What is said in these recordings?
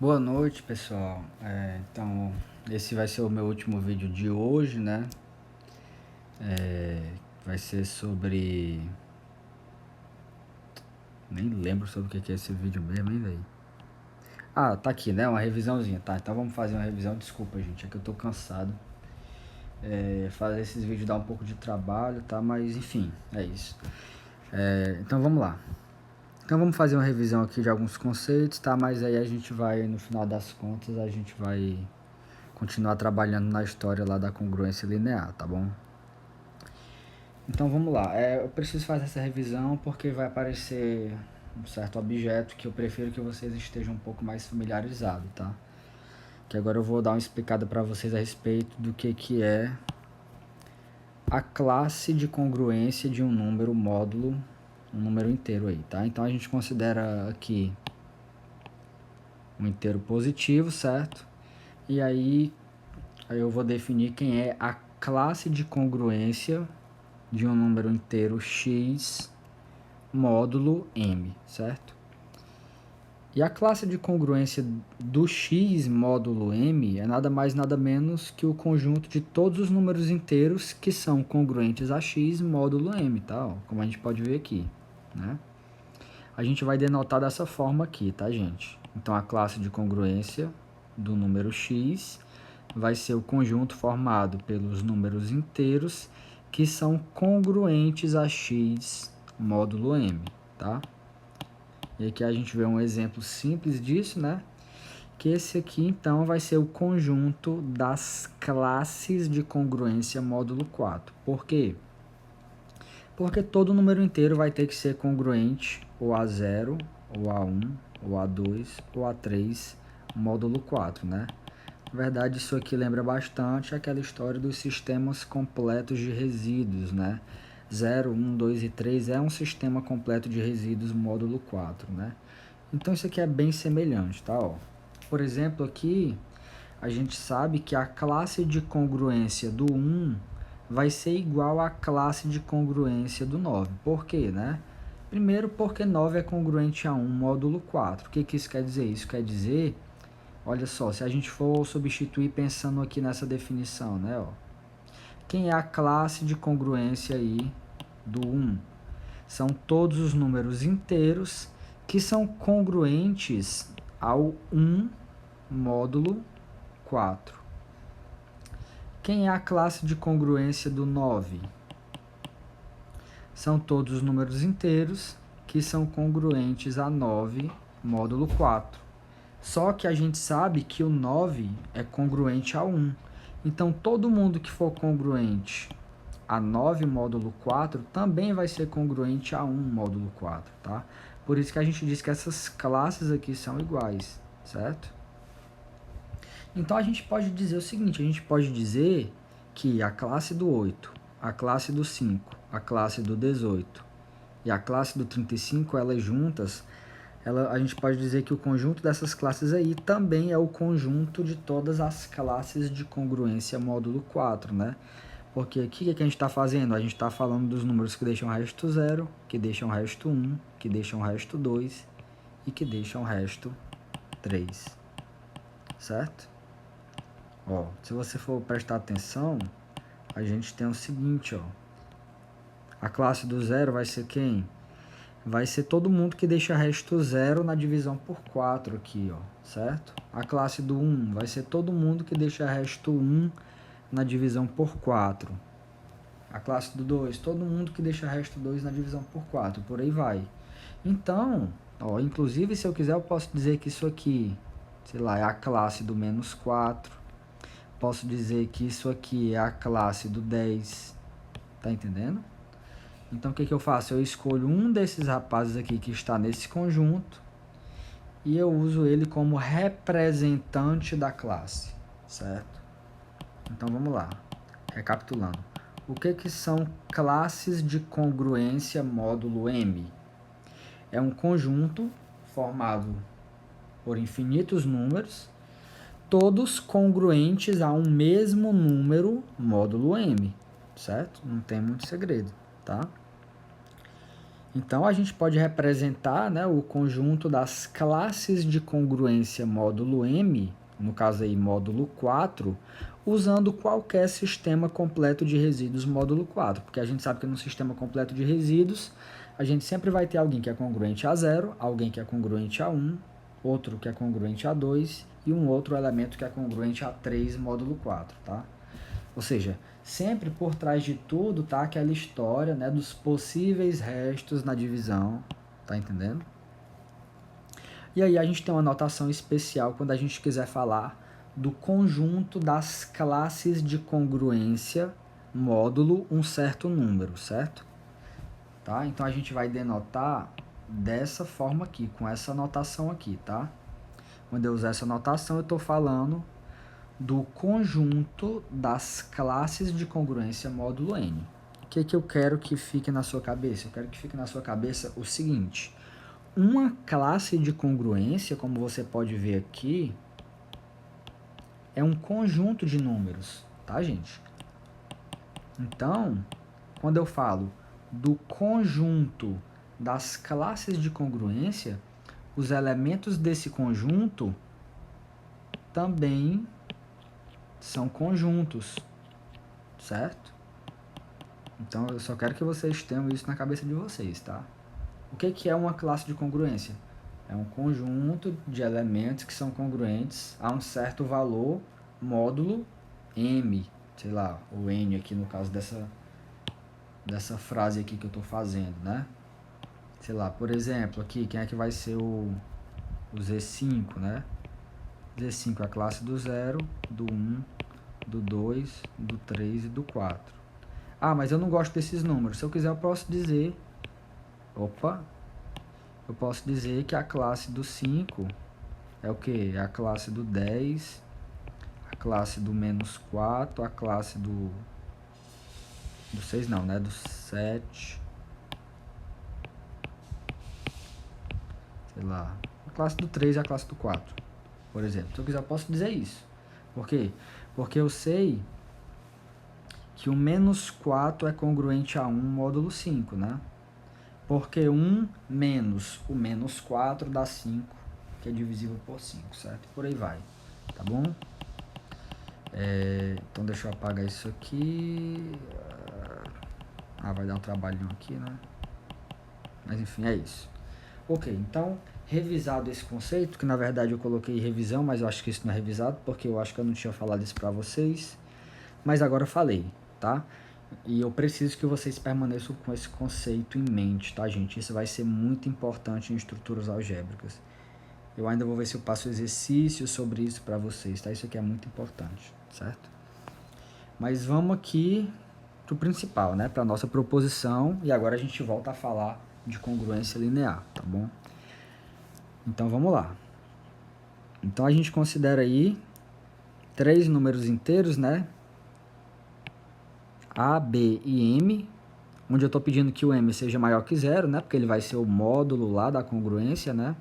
Boa noite, pessoal. Então, esse vai ser o meu último vídeo de hoje, né? Vai ser sobre... Nem lembro sobre o que é esse vídeo mesmo, hein, velho? Ah, tá aqui, né? Uma revisãozinha, tá? Então vamos fazer uma revisão. Desculpa, gente, é que eu tô cansado. Fazer esses vídeos dá um pouco de trabalho, tá? Mas, enfim, é isso. Então vamos lá. Então vamos fazer uma revisão aqui de alguns conceitos, tá? Mas aí a gente vai, no final das contas, a gente vai continuar trabalhando na história lá da congruência linear, tá bom? Então vamos lá, eu preciso fazer essa revisão porque vai aparecer um certo objeto que eu prefiro que vocês estejam um pouco mais familiarizados, tá? Que agora eu vou dar uma explicada para vocês a respeito do que é a classe de congruência de um número módulo, um número inteiro aí, tá? Então a gente considera aqui um inteiro positivo, certo? E aí eu vou definir quem é a classe de congruência de um número inteiro x módulo m, certo? E a classe de congruência do x módulo m é nada mais nada menos que o conjunto de todos os números inteiros que são congruentes a x módulo m, tá? Como a gente pode ver aqui, né? A gente vai denotar dessa forma aqui, tá, gente? Então a classe de congruência do número x vai ser o conjunto formado pelos números inteiros que são congruentes a x módulo m, tá? E aqui a gente vê um exemplo simples disso, né? Que esse aqui, então, vai ser o conjunto das classes de congruência módulo 4. Por quê? Porque todo número inteiro vai ter que ser congruente ou a 0, ou a 1, ou a 2, ou a 3, módulo 4, né? Na verdade, isso aqui lembra bastante aquela história dos sistemas completos de resíduos, né? 0, 1, 2 e 3 é um sistema completo de resíduos módulo 4, né? Então isso aqui é bem semelhante, tá? Ó. Por exemplo, aqui a gente sabe que a classe de congruência do 1 vai ser igual à classe de congruência do 9. Por quê, né? Primeiro porque 9 é congruente a 1 módulo 4. O que, que isso quer dizer? Isso quer dizer, olha só, se a gente for substituir pensando aqui nessa definição, né? Ó, quem é a classe de congruência aí do 1? São todos os números inteiros que são congruentes ao 1 módulo 4. Quem é a classe de congruência do 9? São todos os números inteiros que são congruentes a 9 módulo 4. Só que a gente sabe que o 9 é congruente a 1. Então, todo mundo que for congruente a 9 módulo 4 também vai ser congruente a 1 módulo 4, tá? Por isso que a gente diz que essas classes aqui são iguais, certo? Então a gente pode dizer o seguinte, a gente pode dizer que a classe do 8, a classe do 5, a classe do 18 e a classe do 35, elas juntas, a gente pode dizer que o conjunto dessas classes aí também é o conjunto de todas as classes de congruência módulo 4, né? Porque aqui o que a gente está fazendo? A gente está falando dos números que deixam resto 0, que deixam resto 1, que deixam resto 2 e que deixam resto 3, certo? Ó, se você for prestar atenção, a gente tem o seguinte, ó. A classe do 0 vai ser quem? Vai ser todo mundo que deixa resto 0 na divisão por 4 aqui, ó, certo? A classe do 1 vai ser todo mundo que deixa resto 1 na divisão por 4. A classe do 2, todo mundo que deixa resto 2 na divisão por 4, por aí vai. Então, ó, inclusive se eu quiser eu posso dizer que isso aqui, sei lá, é a classe do menos 4. Posso dizer que isso aqui é a classe do 10, tá entendendo? Então o que eu faço? Eu escolho um desses rapazes aqui que está nesse conjunto e eu uso ele como representante da classe, certo? Então vamos lá, recapitulando. O que são classes de congruência módulo M? É um conjunto formado por infinitos números, todos congruentes a um mesmo número módulo M, certo? Não tem muito segredo, tá? Então, a gente pode representar, né, o conjunto das classes de congruência módulo M, no caso aí módulo 4, usando qualquer sistema completo de resíduos módulo 4, porque a gente sabe que no sistema completo de resíduos, a gente sempre vai ter alguém que é congruente a 0, alguém que é congruente a 1, outro que é congruente a 2 e um outro elemento que é congruente a 3 módulo 4, tá? Ou seja, sempre por trás de tudo tá aquela história, né, dos possíveis restos na divisão, tá entendendo? E aí a gente tem uma notação especial quando a gente quiser falar do conjunto das classes de congruência módulo um certo número, certo? Tá? Então a gente vai denotar dessa forma aqui, com essa notação aqui, tá? Quando eu usar essa notação, eu estou falando do conjunto das classes de congruência módulo N. O que eu quero que fique na sua cabeça? Eu quero que fique na sua cabeça o seguinte: uma classe de congruência, como você pode ver aqui, é um conjunto de números, tá, gente? Então, quando eu falo do conjunto das classes de congruência, os elementos desse conjunto também são conjuntos, certo? Então, eu só quero que vocês tenham isso na cabeça de vocês, tá? O que é uma classe de congruência? É um conjunto de elementos que são congruentes a um certo valor módulo M, sei lá, ou N aqui no caso dessa frase aqui que eu estou fazendo, né? Sei lá, por exemplo, aqui, quem é que vai ser o Z5, né? Z5 é a classe do 0, do 1, do 2, do 3 e do 4. Ah, mas eu não gosto desses números. Se eu quiser, eu posso dizer... Opa! Eu posso dizer que a classe do 5 é o que? É a classe do 10, a classe do menos 4, a classe do 6 não, né? Do 7, sei lá, a classe do 3 e a classe do 4, por exemplo. Se eu quiser, eu posso dizer isso. Por quê? Porque eu sei que o menos 4 é congruente a 1 módulo 5, né? Porque 1 menos o menos 4 dá 5, que é divisível por 5, certo? Por aí vai, tá bom? Então deixa eu apagar isso aqui. Vai dar um trabalhinho aqui, né? Mas enfim, é isso. Ok, então, revisado esse conceito, que na verdade eu coloquei revisão, mas eu acho que isso não é revisado, porque eu acho que eu não tinha falado isso pra vocês. Mas agora eu falei, tá? E eu preciso que vocês permaneçam com esse conceito em mente, tá, gente? Isso vai ser muito importante em estruturas algébricas. Eu ainda vou ver se eu passo exercício sobre isso para vocês, tá? Isso aqui é muito importante, certo? Mas vamos aqui pro principal, né? Para nossa proposição, e agora a gente volta a falar de congruência linear, tá bom? Então vamos lá. Então a gente considera aí 3 números inteiros, né? A, B e M, onde eu estou pedindo que o M seja maior que 0, né? Porque ele vai ser o módulo lá da congruência, né?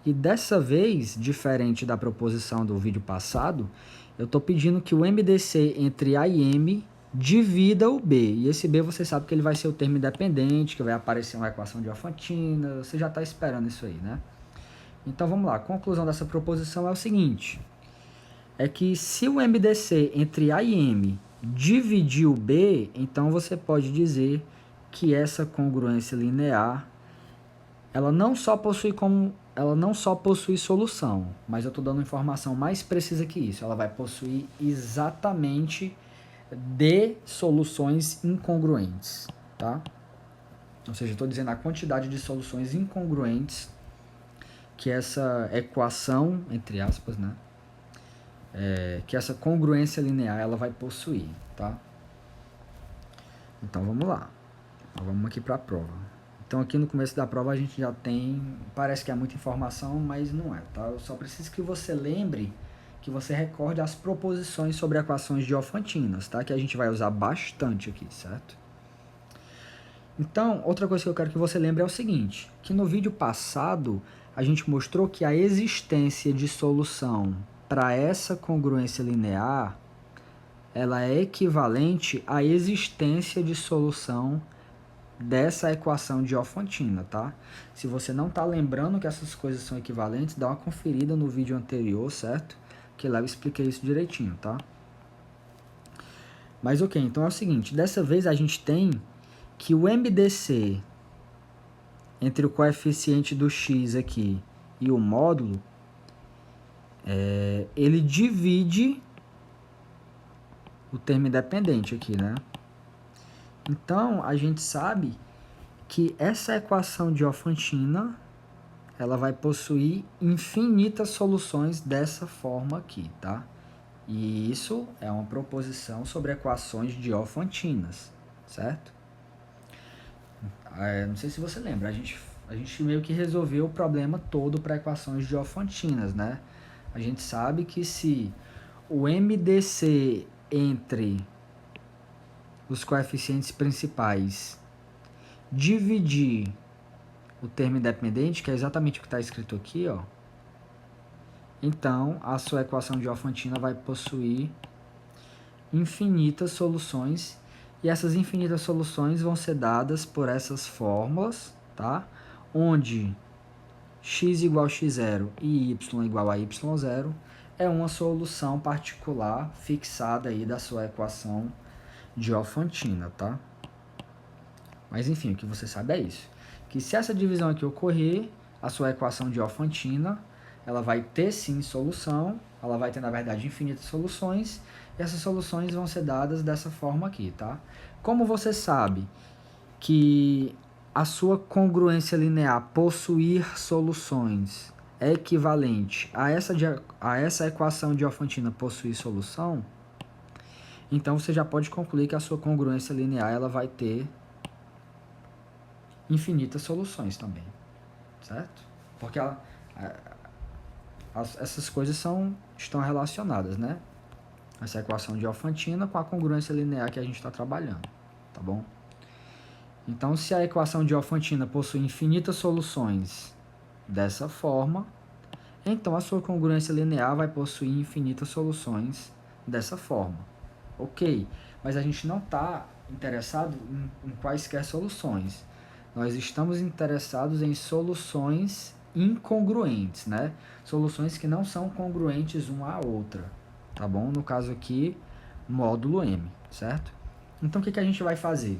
E dessa vez, diferente da proposição do vídeo passado, eu estou pedindo que o MDC entre A e M divida o B. E esse B você sabe que ele vai ser o termo independente, que vai aparecer uma equação de Diofantina, você já está esperando isso aí, né? Então vamos lá, a conclusão dessa proposição é o seguinte, é que se o MDC entre A e M dividir o B, então você pode dizer que essa congruência linear, ela não só possui solução, mas eu estou dando informação mais precisa que isso, ela vai possuir exatamente de soluções incongruentes, tá? Ou seja, eu estou dizendo a quantidade de soluções incongruentes que essa equação, entre aspas, né? Que essa congruência linear ela vai possuir, tá? Então vamos lá, vamos aqui para a prova. Então aqui no começo da prova a gente já tem, parece que é muita informação, mas não é, tá? Eu só preciso que você lembre, que você recorde as proposições sobre equações diofantinas, tá? Que a gente vai usar bastante aqui, certo? Então, outra coisa que eu quero que você lembre é o seguinte, que no vídeo passado a gente mostrou que a existência de solução para essa congruência linear, ela é equivalente à existência de solução dessa equação de Diofantina, tá? Se você não tá lembrando que essas coisas são equivalentes, dá uma conferida no vídeo anterior, certo? Que lá eu expliquei isso direitinho, tá? Mas ok, então é o seguinte, dessa vez a gente tem que o MDC entre o coeficiente do x aqui e o módulo, ele divide o termo independente aqui, né? Então, a gente sabe que essa equação de Diofantina, ela vai possuir infinitas soluções dessa forma aqui, tá? E isso é uma proposição sobre equações diofantinas, certo? Não sei se você lembra, a gente meio que resolveu o problema todo para equações diofantinas, né? A gente sabe que se o MDC entre os coeficientes principais dividir o termo independente, que é exatamente o que está escrito aqui, ó, então a sua equação diofantina vai possuir infinitas soluções, e essas infinitas soluções vão ser dadas por essas fórmulas, tá? Onde x igual a x0 e y igual a y0 é uma solução particular fixada aí da sua equação diofantina, tá? Mas enfim, o que você sabe é isso, que se essa divisão aqui ocorrer, a sua equação diofantina, ela vai ter sim solução, ela vai ter na verdade infinitas soluções, e essas soluções vão ser dadas dessa forma aqui, tá? Como você sabe que a sua congruência linear possuir soluções é equivalente a essa equação diofantina possuir solução, então você já pode concluir que a sua congruência linear ela vai ter infinitas soluções também, certo? Porque essas coisas estão relacionadas, né? Essa equação diofantina com a congruência linear que a gente está trabalhando, tá bom? Então, se a equação diofantina possui infinitas soluções dessa forma, então a sua congruência linear vai possuir infinitas soluções dessa forma. Ok, mas a gente não está interessado em quaisquer soluções. Nós estamos interessados em soluções incongruentes, né? Soluções que não são congruentes uma à outra, tá bom? No caso aqui, módulo M, certo? Então, o que a gente vai fazer?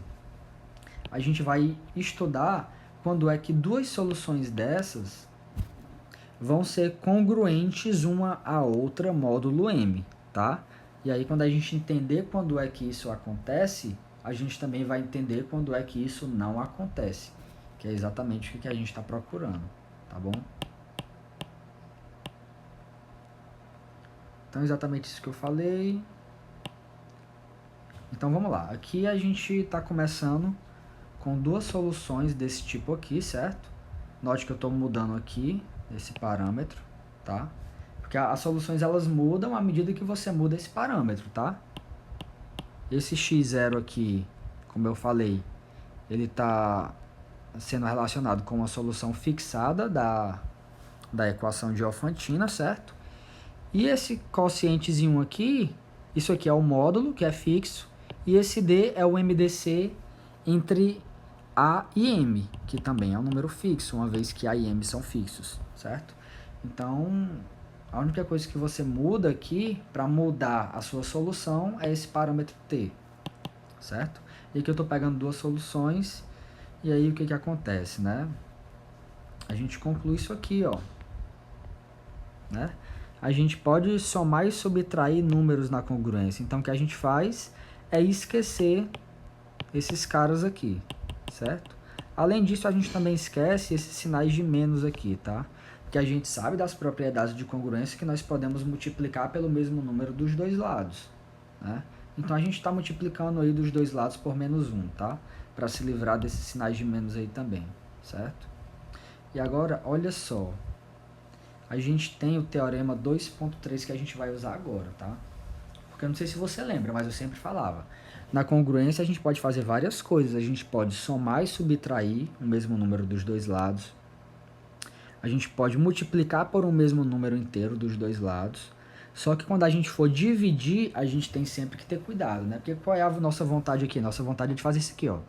A gente vai estudar quando é que duas soluções dessas vão ser congruentes uma à outra módulo M, tá? E aí, quando a gente entender quando é que isso acontece, a gente também vai entender quando é que isso não acontece, que é exatamente o que a gente está procurando, tá bom? Então, exatamente isso que eu falei. Então, vamos lá. Aqui a gente está começando com duas soluções desse tipo aqui, certo? Note que eu estou mudando aqui esse parâmetro, tá? Porque as soluções elas mudam à medida que você muda esse parâmetro, tá? Esse x0 aqui, como eu falei, ele está sendo relacionado com uma solução fixada da equação diofantina, certo? E esse quocientezinho aqui, isso aqui é o módulo, que é fixo, e esse D é o MDC entre A e M, que também é um número fixo, uma vez que A e M são fixos, certo? Então, a única coisa que você muda aqui, para mudar a sua solução, é esse parâmetro T, certo? E aqui eu estou pegando duas soluções, e aí o que acontece, né? A gente conclui isso aqui, ó, né? A gente pode somar e subtrair números na congruência. Então, o que a gente faz é esquecer esses caras aqui, certo? Além disso, a gente também esquece esses sinais de menos aqui, tá? Porque a gente sabe das propriedades de congruência que nós podemos multiplicar pelo mesmo número dos dois lados, né? Então, a gente está multiplicando aí dos dois lados por menos 1, tá? Para se livrar desses sinais de menos aí também, certo? E agora, olha só. A gente tem o teorema 2.3 que a gente vai usar agora, tá? Porque eu não sei se você lembra, mas eu sempre falava. Na congruência a gente pode fazer várias coisas. A gente pode somar e subtrair o mesmo número dos dois lados. A gente pode multiplicar por um mesmo número inteiro dos dois lados. Só que quando a gente for dividir, a gente tem sempre que ter cuidado, né? Porque qual é a nossa vontade aqui? Nossa vontade é de fazer isso aqui, ó.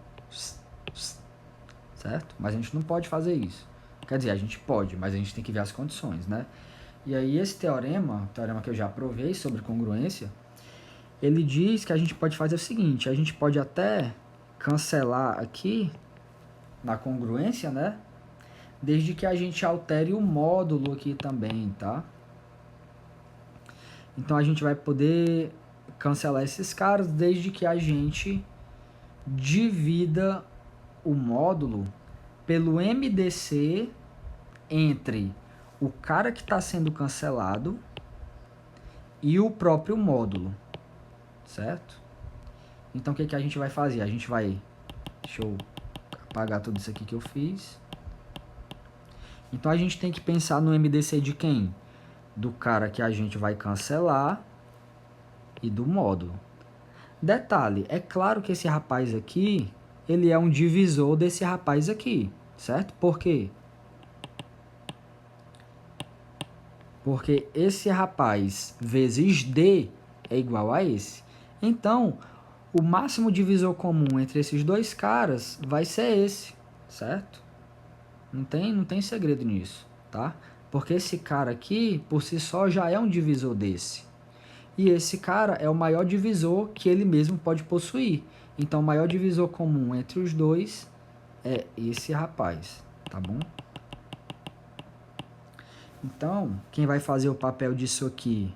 certo? Mas a gente não pode fazer isso. Quer dizer, a gente pode, mas a gente tem que ver as condições, né? E aí esse teorema, o teorema que eu já provei sobre congruência, ele diz que a gente pode fazer o seguinte, a gente pode até cancelar aqui na congruência, né? Desde que a gente altere o módulo aqui também, tá? Então a gente vai poder cancelar esses caras desde que a gente divida o módulo pelo MDC entre o cara que está sendo cancelado e o próprio módulo, certo? Então o que a gente vai fazer? A gente vai... Deixa eu apagar tudo isso aqui que eu fiz. Então a gente tem que pensar no MDC de quem? Do cara que a gente vai cancelar e do módulo. Detalhe, é claro que esse rapaz aqui, ele é um divisor desse rapaz aqui, certo? Por quê? Porque esse rapaz vezes D é igual a esse. Então, o máximo divisor comum entre esses dois caras vai ser esse, certo? Não tem segredo nisso, tá? Porque esse cara aqui, por si só, já é um divisor desse. E esse cara é o maior divisor que ele mesmo pode possuir. Então, o maior divisor comum entre os dois é esse rapaz, tá bom? Então, quem vai fazer o papel disso aqui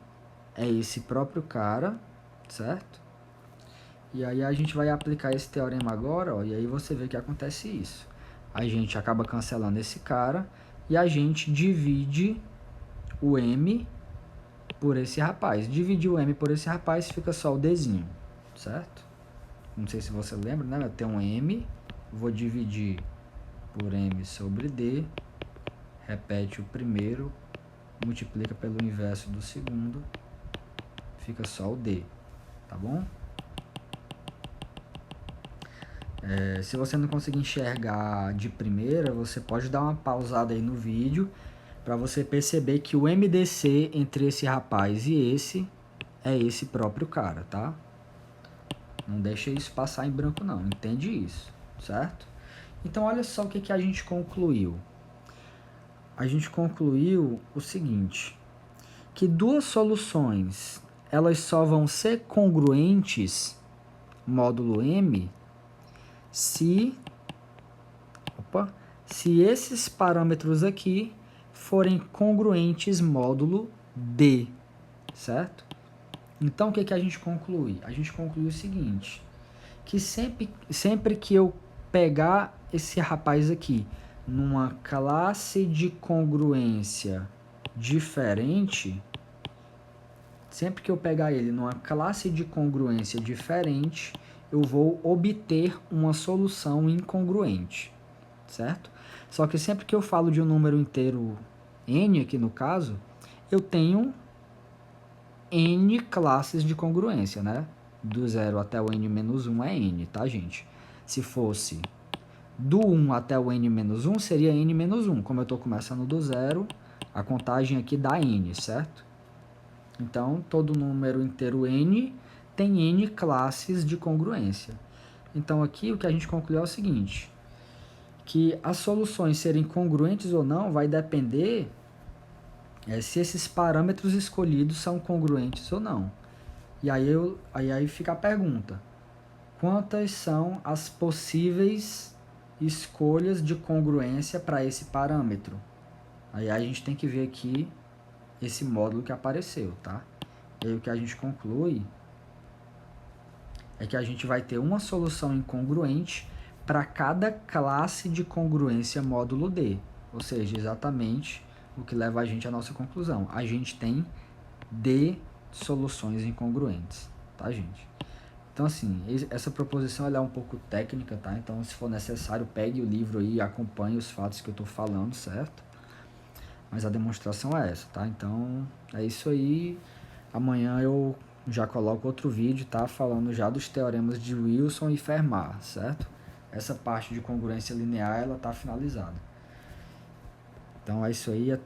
é esse próprio cara, certo? E aí a gente vai aplicar esse teorema agora, ó, e aí você vê que acontece isso. A gente acaba cancelando esse cara e a gente divide o M por esse rapaz. Dividir o M por esse rapaz fica só o Dzinho, certo? Não sei se você lembra, né? Eu tenho um M, vou dividir por M sobre D, repete o primeiro, multiplica pelo inverso do segundo, fica só o D, tá bom? Se você não conseguir enxergar de primeira, você pode dar uma pausada aí no vídeo para você perceber que o MDC entre esse rapaz e esse é esse próprio cara, tá? Não deixa isso passar em branco não, entende isso, certo? Então olha só o que a gente concluiu. A gente concluiu o seguinte, que duas soluções, elas só vão ser congruentes, módulo M, se esses parâmetros aqui forem congruentes módulo D, certo? Então, o que a gente conclui? A gente conclui o seguinte, que sempre que eu pegar esse rapaz aqui numa classe de congruência diferente, sempre que eu pegar ele numa classe de congruência diferente, eu vou obter uma solução incongruente, certo? Só que sempre que eu falo de um número inteiro n, aqui no caso, eu tenho n classes de congruência, né? Do 0 até o n-1 é n, tá, gente? Se fosse do 1 até o n-1, seria n-1. Como eu estou começando do 0, a contagem aqui dá n, certo? Então, todo número inteiro n tem n classes de congruência. Então, aqui o que a gente concluiu é o seguinte, que as soluções serem congruentes ou não vai depender se esses parâmetros escolhidos são congruentes ou não. E aí fica a pergunta, quantas são as possíveis escolhas de congruência para esse parâmetro? Aí a gente tem que ver aqui esse módulo que apareceu, tá? E aí o que a gente conclui é que a gente vai ter uma solução incongruente para cada classe de congruência módulo D, ou seja, exatamente o que leva a gente à nossa conclusão. A gente tem D soluções incongruentes, tá, gente? Então, assim, essa proposição ela é um pouco técnica, tá? Então, se for necessário, pegue o livro aí e acompanhe os fatos que eu tô falando, certo? Mas a demonstração é essa, tá? Então, é isso aí. Amanhã eu já coloco outro vídeo, tá? Falando já dos teoremas de Wilson e Fermat, certo? Essa parte de congruência linear, ela tá finalizada. Então, é isso aí. Até